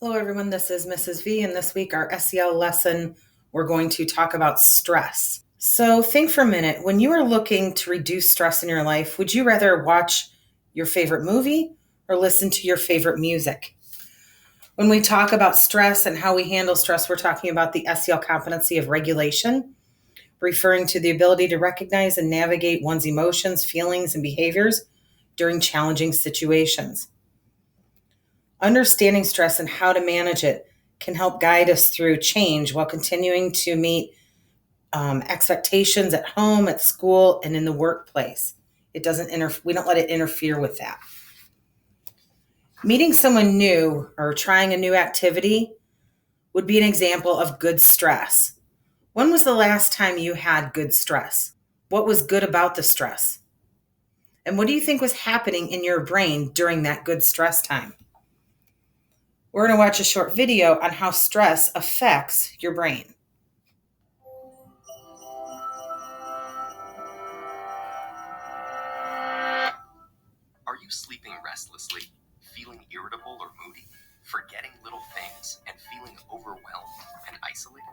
Hello, everyone. This is Mrs. V, and this week, our SEL lesson, we're going to talk about stress. So, think for a minute. When you are looking to reduce stress in your life, would you rather watch your favorite movie or listen to your favorite music? When we talk about stress and how we handle stress, we're talking about the SEL competency of regulation, referring to the ability to recognize and navigate one's emotions, feelings, and behaviors during challenging situations. Understanding stress and how to manage it can help guide us through change while continuing to meet expectations at home, at school, and in the workplace. We don't let it interfere with that. Meeting someone new or trying a new activity would be an example of good stress. When was the last time you had good stress? What was good about the stress? And what do you think was happening in your brain during that good stress time? We're going to watch a short video on how stress affects your brain. Are you sleeping restlessly, feeling irritable or moody, forgetting little things, and feeling overwhelmed and isolated?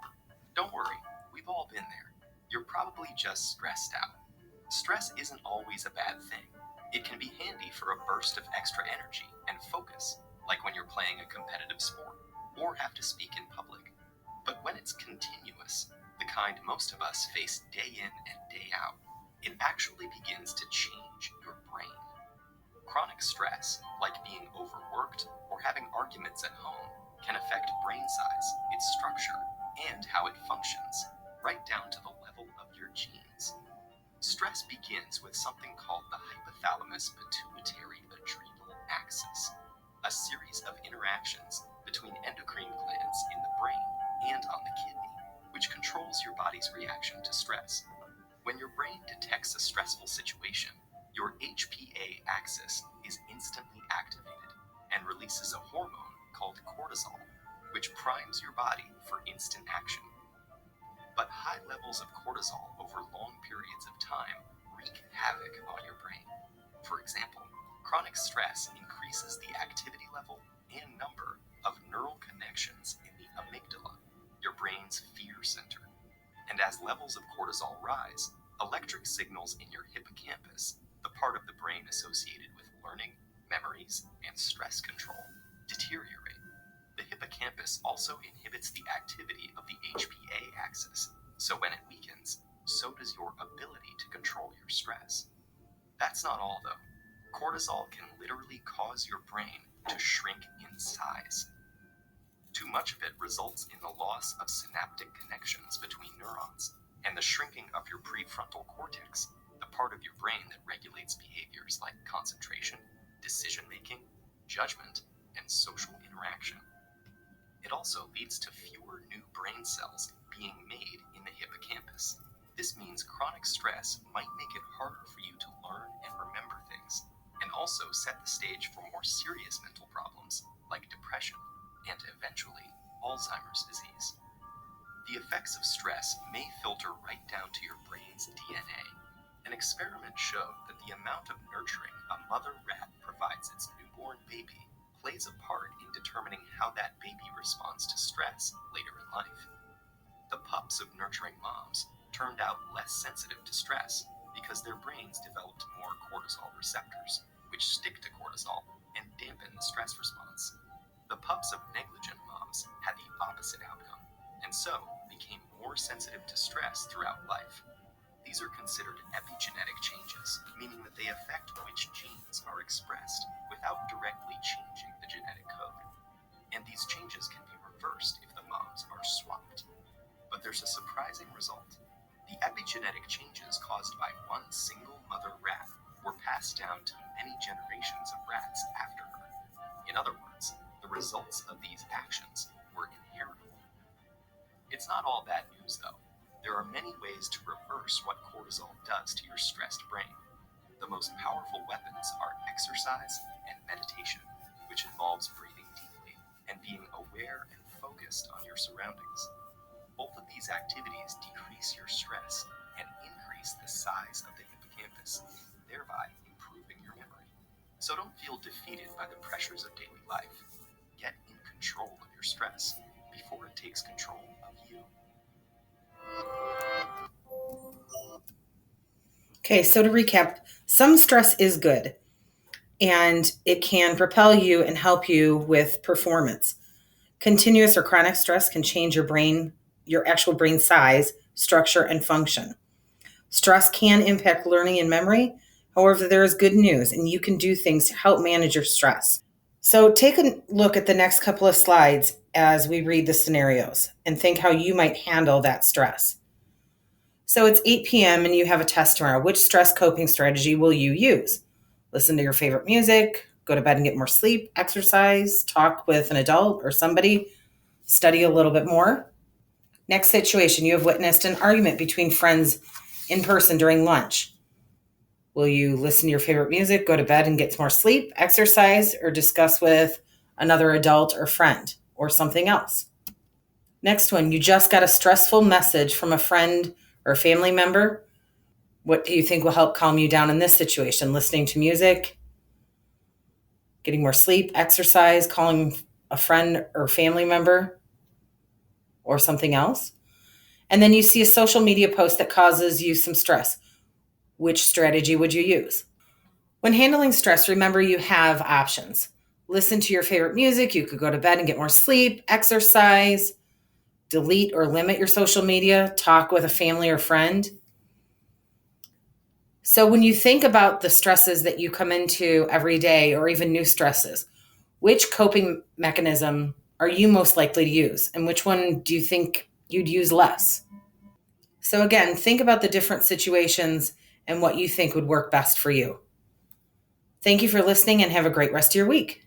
Don't worry, we've all been there. You're probably just stressed out. Stress isn't always a bad thing. It can be handy for a burst of extra energy and focus, like when you're playing a competitive sport or have to speak in public. But when it's continuous, the kind most of us face day in and day out, it actually begins to change your brain. Chronic stress, like being overworked or having arguments at home, can affect brain size, its structure, and how it functions, right down to the level of your genes. Stress begins with something called the hypothalamus pituitary adrenal axis, a series of interactions between endocrine glands in the brain and on the kidney, which controls your body's reaction to stress. When your brain detects a stressful situation, your HPA axis is instantly activated and releases a hormone called cortisol, which primes your body for instant action. But high levels of cortisol over long periods of time wreak havoc on your brain. For example, chronic stress increases the activity level and number of neural connections in the amygdala, your brain's fear center. And as levels of cortisol rise, electric signals in your hippocampus, the part of the brain associated with learning, memories, and stress control, deteriorate. The hippocampus also inhibits the activity of the HPA axis, so when it weakens, so does your ability to control your stress. That's not all, though. Cortisol can literally cause your brain to shrink in size. Too much of it results in the loss of synaptic connections between neurons and the shrinking of your prefrontal cortex, the part of your brain that regulates behaviors like concentration, decision-making, judgment, and social interaction. It also leads to fewer new brain cells being made in the hippocampus. This means chronic stress might make it harder for you to learn and remember things, and also set the stage for more serious mental problems like depression and eventually Alzheimer's disease. The effects of stress may filter right down to your brain's DNA. An experiment showed that the amount of nurturing a mother rat provides its newborn baby plays a part in determining how that baby responds to stress later in life. The pups of nurturing moms turned out less sensitive to stress because their brains developed more cortisol receptors, which stick to cortisol and dampen the stress response. The pups of negligent moms had the opposite outcome, and so became more sensitive to stress throughout life. These are considered epigenetic changes, meaning that they affect which genes are expressed without directly changing the genetic code. And these changes can be reversed if the moms are swapped. But there's a surprising result. The epigenetic changes caused by one single mother rat were passed down to many generations of rats after her. In other words, the results of these actions were inheritable. It's not all bad news, though. There are many ways to reverse what cortisol does to your stressed brain. The most powerful weapons are exercise and meditation, which involves breathing deeply and being aware and focused on your surroundings. Both of these activities decrease your stress and increase the size of the hippocampus, thereby improving your memory. So don't feel defeated by the pressures of daily life. Get in control of stress before it takes control of you. Okay, so to recap, some stress is good and it can propel you and help you with performance. Continuous or chronic stress can change your actual brain size, structure, and function. Stress can impact learning and memory. However, there is good news, and you can do things to help manage your stress. So take a look at the next couple of slides as we read the scenarios and think how you might handle that stress. So it's 8 p.m. and you have a test tomorrow. Which stress coping strategy will you use? Listen to your favorite music, go to bed and get more sleep, exercise, talk with an adult or somebody, study a little bit more. Next situation, you have witnessed an argument between friends in person during lunch. Will you listen to your favorite music, go to bed and get more sleep, exercise, or discuss with another adult or friend or something else? Next one, you just got a stressful message from a friend or a family member. What do you think will help calm you down in this situation? Listening to music, getting more sleep, exercise, calling a friend or family member, or something else? And then you see a social media post that causes you some stress. Which strategy would you use? When handling stress, remember you have options. Listen to your favorite music. You could go to bed and get more sleep, exercise, delete or limit your social media, talk with a family or friend. So when you think about the stresses that you come into every day or even new stresses, which coping mechanism are you most likely to use? And which one do you think you'd use less? So again, think about the different situations and what you think would work best for you. Thank you for listening and have a great rest of your week.